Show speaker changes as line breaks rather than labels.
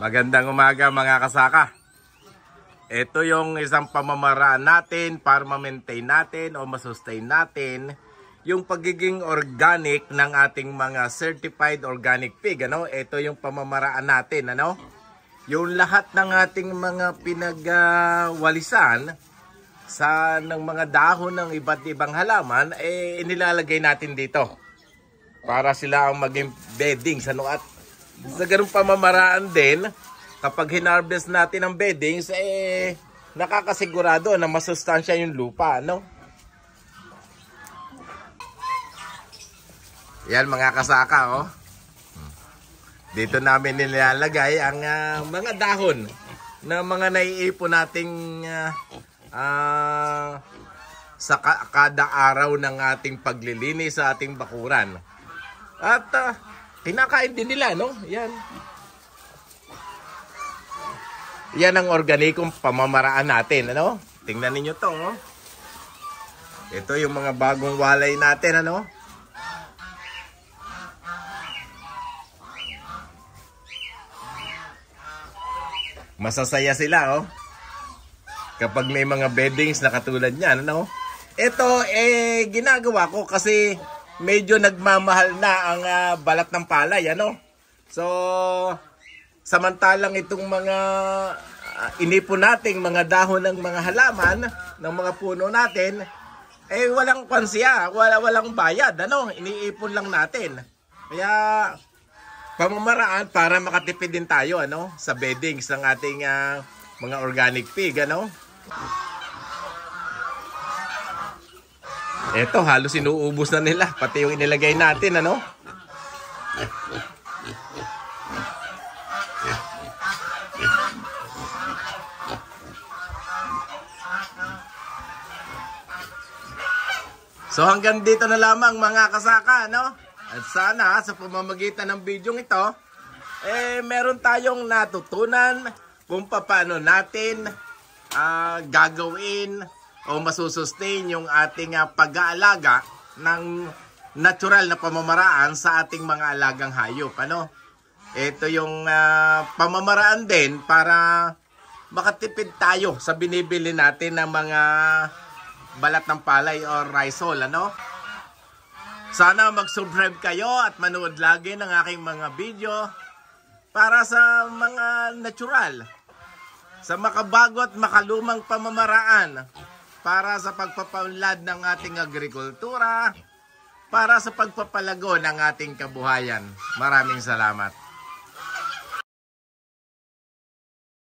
Magandang umaga mga kasaka. Ito yung isang pamamaraan natin para ma-maintain natin o masustain natin yung pagiging organic ng ating mga certified organic pig. Ito yung pamamaraan natin. Yung lahat ng ating mga pinagwalisan ng mga dahon ng iba't ibang halaman, inilalagay natin dito para sila ang maging beddings. At sa ganung pamamaraan din, kapag hinarvest natin ang beddings, nakakasigurado na masustansya yung lupa, Yan mga kasaka, Dito namin nilalagay ang mga dahon na mga naiipon nating sa kada araw ng ating paglilinis sa ating bakuran. At kinakain din nila, Yan. Yan ang organikong pamamaraan natin, Tingnan ninyo to, Ito yung mga bagong walay natin, Masasaya sila, kapag may mga beddings na katulad niyan, Ito, ginagawa ko kasi medyo nagmamahal na ang balat ng palay, So, samantalang itong mga inipon nating mga dahon ng mga halaman, ng mga puno natin, walang kwansiya, walang bayad, iniipon lang natin. Kaya, pamamaraan para makatipid din tayo, sa beddings ng ating mga organic pig, Ito, halos inuubos na nila, pati yung inilagay natin, So hanggang dito na lamang mga kasaka, At sana sa pamamagitan ng bidyong ito, meron tayong natutunan kung paano natin gagawin o masusustain yung ating pag-aalaga ng natural na pamamaraan sa ating mga alagang hayop. Ito yung pamamaraan din para makatipid tayo sa binibili natin ng mga balat ng palay o rhizole, Sana mag-subscribe kayo at manood lagi ng aking mga video para sa mga natural, sa makabago at makalumang pamamaraan para sa pagpapaunlad ng ating agrikultura, para sa pagpapalago ng ating kabuhayan. Maraming salamat.